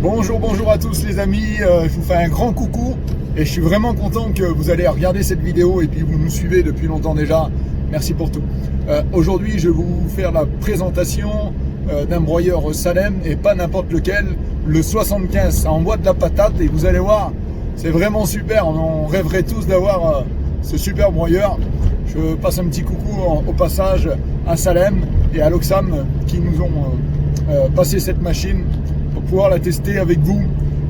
Bonjour à tous les amis, je vous fais un grand coucou et je suis vraiment content que vous allez regarder cette vidéo et puis vous nous suivez depuis longtemps déjà. Merci pour tout. Aujourd'hui je vais vous faire la présentation d'un broyeur Salem et pas n'importe lequel, le 75. Ça envoie de la patate et vous allez voir, c'est vraiment super. On rêverait tous d'avoir ce super broyeur. Je passe un petit coucou au passage à Salem et à l'Oxam qui nous ont passé cette machine pour pouvoir la tester avec vous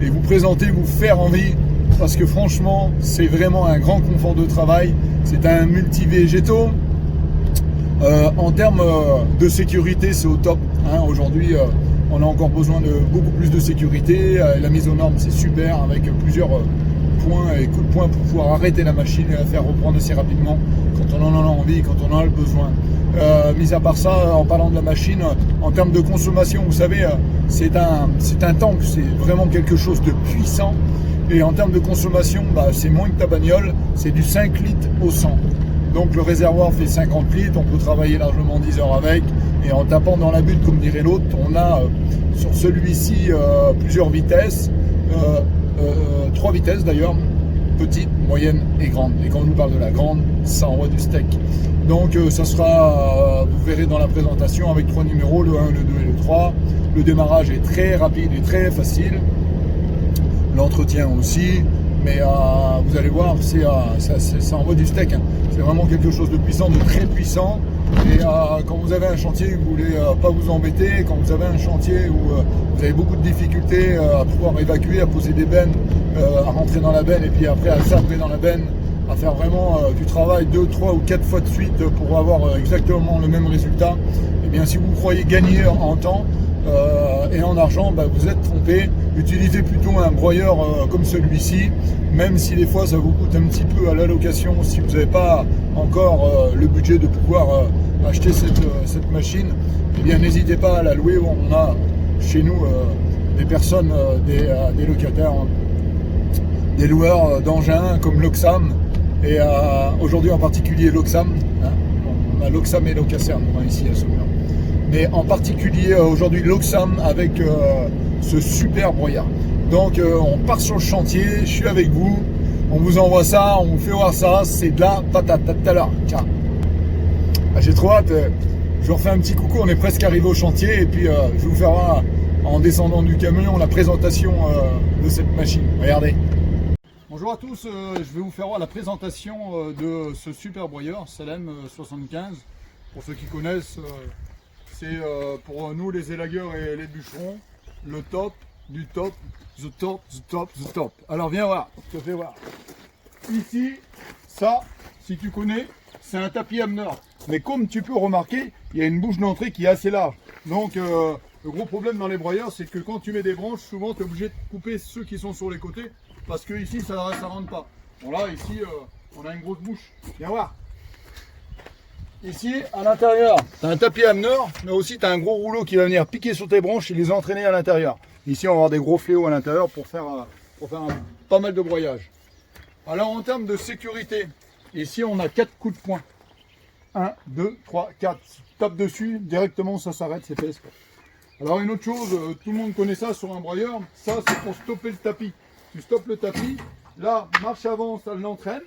et vous présenter, vous faire envie, parce que franchement c'est vraiment un grand confort de travail. C'est un multi-végétaux. En termes de sécurité, c'est au top, hein. Aujourd'hui on a encore besoin de beaucoup plus de sécurité. La mise aux normes, c'est super, avec plusieurs points et coups de poing pour pouvoir arrêter la machine et la faire reprendre assez rapidement quand on en a envie, quand on en a le besoin. Mis à part ça, en parlant de la machine, en termes de consommation, vous savez, c'est un tank, c'est vraiment quelque chose de puissant. Et en termes de consommation, c'est moins que ta bagnole, c'est du 5 litres au 100. Donc le réservoir fait 50 litres, on peut travailler largement 10 heures avec. Et en tapant dans la butte, comme dirait l'autre, on a sur celui-ci plusieurs vitesses, 3 vitesses d'ailleurs, petite, moyenne et grande. Et quand on nous parle de la grande, ça envoie du steak. Donc ça sera, vous verrez dans la présentation, avec 3 numéros, le 1, le 2 et le 3. Le démarrage est très rapide et très facile. L'entretien aussi. Mais vous allez voir, ça envoie du steak, hein. C'est vraiment quelque chose de puissant, de très puissant. Et quand vous avez un chantier où vous voulez pas vous embêter, quand vous avez un chantier où vous avez beaucoup de difficultés à pouvoir évacuer, à poser des bennes, à rentrer dans la benne et puis après à sabrer dans la benne, à faire vraiment du travail 2, 3 ou 4 fois de suite pour avoir exactement le même résultat, et bien si vous croyez gagner en temps et en argent, vous êtes trompé. Utilisez plutôt un broyeur comme celui-ci, même si des fois ça vous coûte un petit peu à l'allocation si vous n'avez pas encore le budget de pouvoir acheter cette machine. Eh bien n'hésitez pas à la louer. On a chez nous des personnes, des locataires, des loueurs d'engins comme l'Oxam, et aujourd'hui en particulier l'Oxam, hein. On a l'Oxam et l'Ocaserne ici à Saumur, mais en particulier aujourd'hui l'Oxam avec ce super broyard. Donc on part sur le chantier, je suis avec vous, on vous envoie ça, on vous fait voir ça, c'est de la patate. À tout à l'heure, tiens. J'ai trop hâte, je vous refais un petit coucou, on est presque arrivé au chantier et puis je vais vous faire en descendant du camion la présentation de cette machine. Regardez. Bonjour à tous, je vais vous faire voir la présentation de ce super broyeur Salem 75. Pour ceux qui connaissent, c'est pour nous les élagueurs et les bûcherons, le top du top, the top. Alors viens voir, je te fais voir. Ici, ça, si tu connais, c'est un tapis Hamner. Mais comme tu peux remarquer, il y a une bouche d'entrée qui est assez large. Donc le gros problème dans les broyeurs, c'est que quand tu mets des branches, souvent tu es obligé de couper ceux qui sont sur les côtés, parce que ici ça rentre pas. Bon là, ici, on a une grosse bouche. Viens voir. Ici, à l'intérieur, tu as un tapis Hamner, mais aussi tu as un gros rouleau qui va venir piquer sur tes branches et les entraîner à l'intérieur. Ici, on va avoir des gros fléaux à l'intérieur pour faire pas mal de broyage. Alors, en termes de sécurité, ici, on a 4 coups de poing. 1, 2, 3, 4. Tu tapes dessus, directement, ça s'arrête, c'est fait. Alors, une autre chose, tout le monde connaît ça sur un broyeur, ça, c'est pour stopper le tapis. Tu stoppes le tapis, là, marche avant, ça l'entraîne,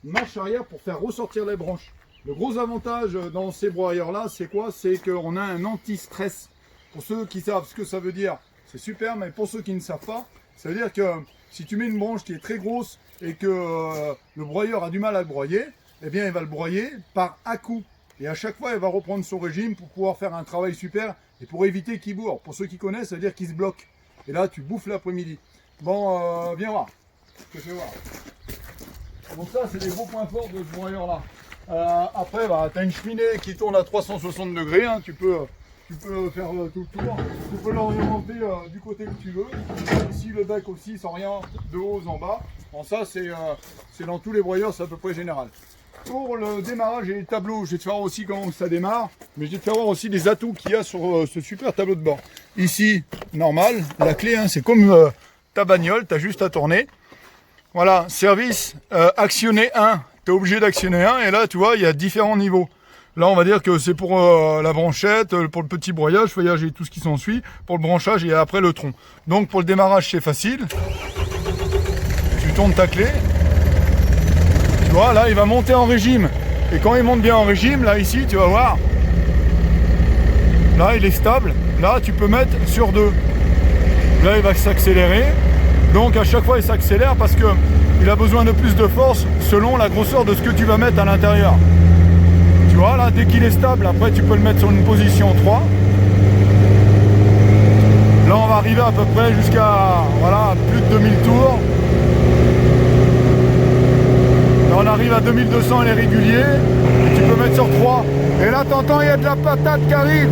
marche arrière pour faire ressortir les branches. Le gros avantage dans ces broyeurs-là, c'est quoi? C'est qu'on a un anti-stress. Pour ceux qui savent ce que ça veut dire, c'est super, mais pour ceux qui ne savent pas, ça veut dire que si tu mets une branche qui est très grosse et que le broyeur a du mal à le broyer, eh bien il va le broyer par à-coup. Et à chaque fois, il va reprendre son régime pour pouvoir faire un travail super et pour éviter qu'il bourre. Pour ceux qui connaissent, ça veut dire qu'il se bloque. Et là, tu bouffes l'après-midi. Bon, viens voir. Je te fais voir. Donc ça, c'est les gros points forts de ce broyeur-là. Après, tu as une cheminée qui tourne à 360 degrés, hein. Tu peux faire tout le tour. Tu peux l'orienter du côté que tu veux. Ici, le bec aussi, sans rien, de haut en bas. Bon, ça, c'est dans tous les broyeurs, c'est à peu près général. Pour le démarrage et les tableaux, je vais te faire voir aussi comment ça démarre, mais je vais te faire voir aussi les atouts qu'il y a sur ce super tableau de bord. Ici, normal, la clé, hein, c'est comme ta bagnole, tu as juste à tourner. Voilà, service, actionner 1. Tu es obligé d'actionner un et là tu vois il y a différents niveaux. Là, on va dire que c'est pour la branchette, pour le petit broyage, feuillage et tout ce qui s'ensuit, pour le branchage et après le tronc. Donc pour le démarrage, c'est facile. Tu tournes ta clé. Tu vois, là, il va monter en régime. Et quand il monte bien en régime, là, ici, tu vas voir. Là, il est stable. Là, tu peux mettre sur 2. Là, il va s'accélérer. Donc, à chaque fois, il s'accélère parce que il a besoin de plus de force selon la grosseur de ce que tu vas mettre à l'intérieur. Tu vois, là, dès qu'il est stable, après, tu peux le mettre sur une position 3. Là, on va arriver à peu près jusqu'à, voilà, plus de 2000 tours. Là, on arrive à 2200, il est régulier. Et tu peux mettre sur 3. Et là, t'entends, il y a de la patate qui arrive.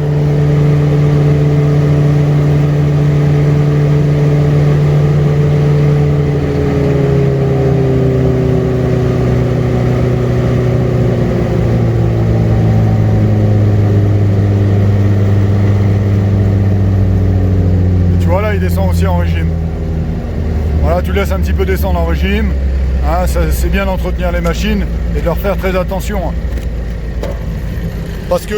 Il descend aussi en régime. Voilà, tu laisses un petit peu descendre en régime. Hein, c'est bien d'entretenir les machines et de leur faire très attention. Parce que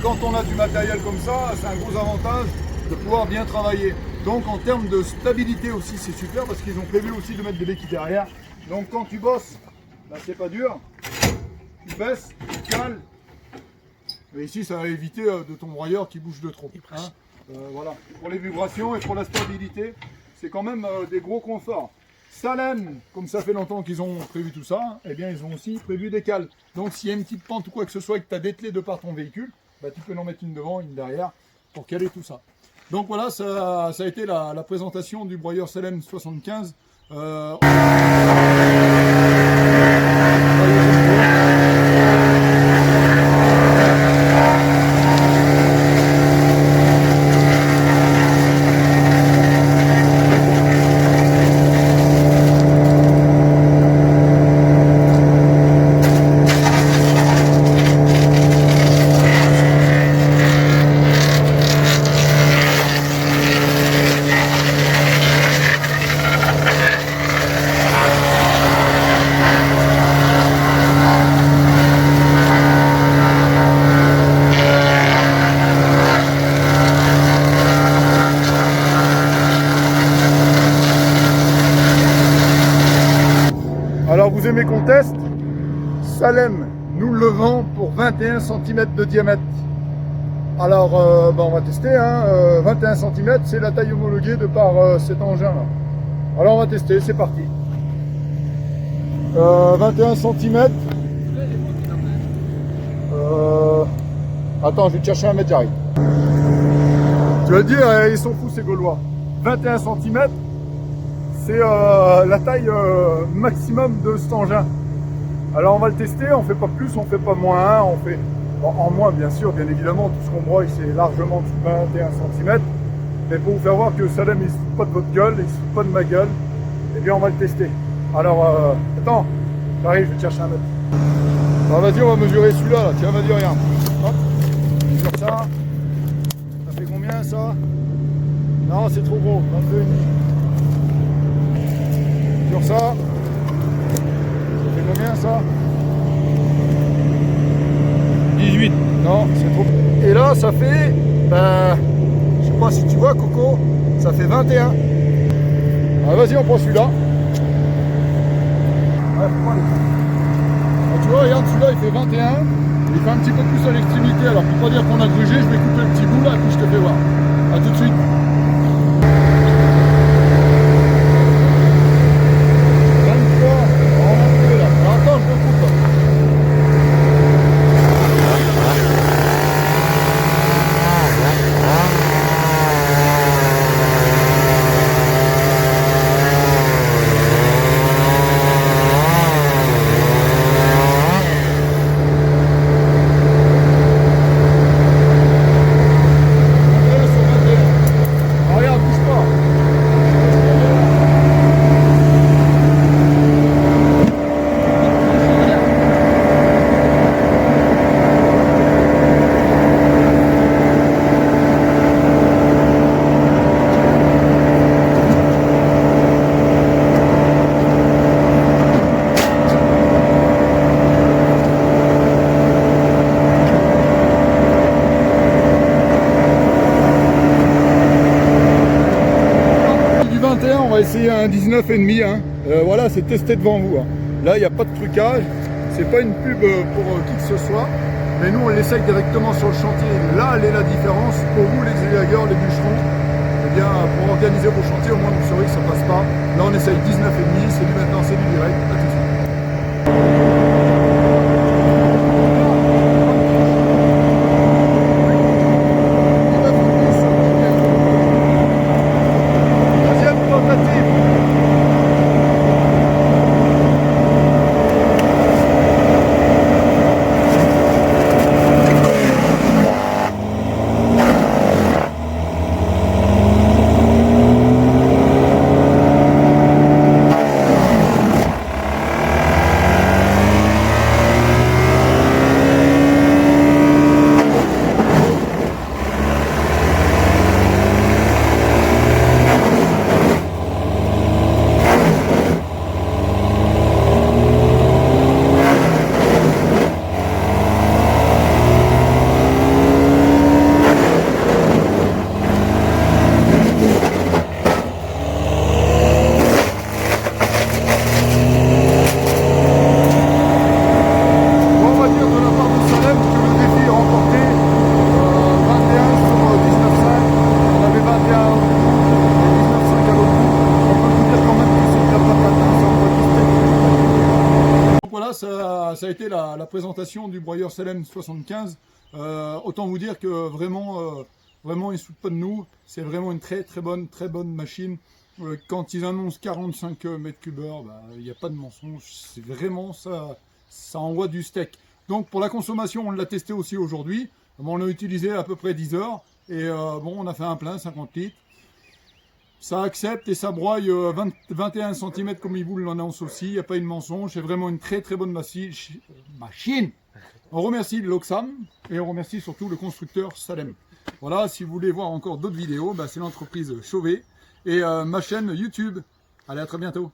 quand on a du matériel comme ça, c'est un gros avantage de pouvoir bien travailler. Donc en termes de stabilité aussi, c'est super parce qu'ils ont prévu aussi de mettre des béquilles derrière. Donc quand tu bosses, bah, c'est pas dur. Tu baisses, tu cales. Et ici, ça va éviter de ton broyeur qui bouge de trop. Hein. Voilà. Pour les vibrations et pour la stabilité, c'est quand même des gros conforts. Salem, comme ça fait longtemps qu'ils ont prévu tout ça, eh bien ils ont aussi prévu des cales. Donc s'il y a une petite pente ou quoi que ce soit et que tu as dételé de par ton véhicule, bah, tu peux en mettre une devant, une derrière pour caler tout ça. Donc voilà, ça a été la présentation du broyeur Salem 75. Alors vous aimez qu'on teste? Salem nous le vend pour 21 cm de diamètre. Alors on va tester, hein. 21 cm c'est la taille homologuée de par cet engin là. Alors on va tester, c'est parti. 21 cm. Attends, je vais te chercher un mètre, j'arrive. Tu vas dire, ils sont fous ces Gaulois. 21 cm. C'est la taille maximum de cet engin. Alors on va le tester, on fait pas plus, on fait pas moins, on fait en moins bien sûr, bien évidemment, tout ce qu'on broie c'est largement de 21 cm. Mais pour vous faire voir que Salem il se fout pas de votre gueule, il se fout pas de ma gueule, eh bien on va le tester. Alors attends, j'arrive, je vais te chercher un mètre. Alors vas-y, on va mesurer celui-là, là. Tiens, vas-y, regarde. Hop, mesure ça. Ça fait combien ça? Non, c'est trop gros, 22,5. Sur ça, ça fait combien ça? 18. Non, c'est trop. Et là, ça fait, je sais pas si tu vois, Coco, ça fait 21. Ah, vas-y, on prend celui-là. Ah, tu vois, regarde, celui-là, il fait 21. Il fait un petit peu plus à l'extrémité. Alors, pour pas dire qu'on a grugé, je vais couper le petit bout là, et puis je te fais voir. A tout de suite. Regarde, bouge pas. 2021, on va essayer un 19,5. Hein. Voilà, c'est testé devant vous. Hein. Là, il n'y a pas de trucage. C'est pas une pub pour qui que ce soit. Mais nous, on l'essaye directement sur le chantier. Là, elle est la différence. Pour vous, les élagueurs, les bûcherons, eh bien, pour organiser vos chantiers, au moins, vous saurez que ça passe pas. Là, on essaye 19,5. C'est du maintenant, c'est du direct. À tout de suite. Voilà, ça a été la présentation du broyeur Salem 75. Autant vous dire que vraiment, vraiment ils ne se foutent pas de nous. C'est vraiment une très bonne machine. Quand ils annoncent 45 mètres cubes heure, il n'y a pas de mensonge. C'est vraiment ça envoie du steak. Donc pour la consommation, on l'a testé aussi aujourd'hui. On l'a utilisé à peu près 10 heures. Et bon, on a fait un plein, 50 litres. Ça accepte et ça broye 21 cm comme il vous l'annonce aussi. Il n'y a pas une mensonge. C'est vraiment une très bonne machine. On remercie l'Oxam et on remercie surtout le constructeur Salem. Voilà, si vous voulez voir encore d'autres vidéos, c'est l'entreprise Chauvet et ma chaîne YouTube. Allez, à très bientôt.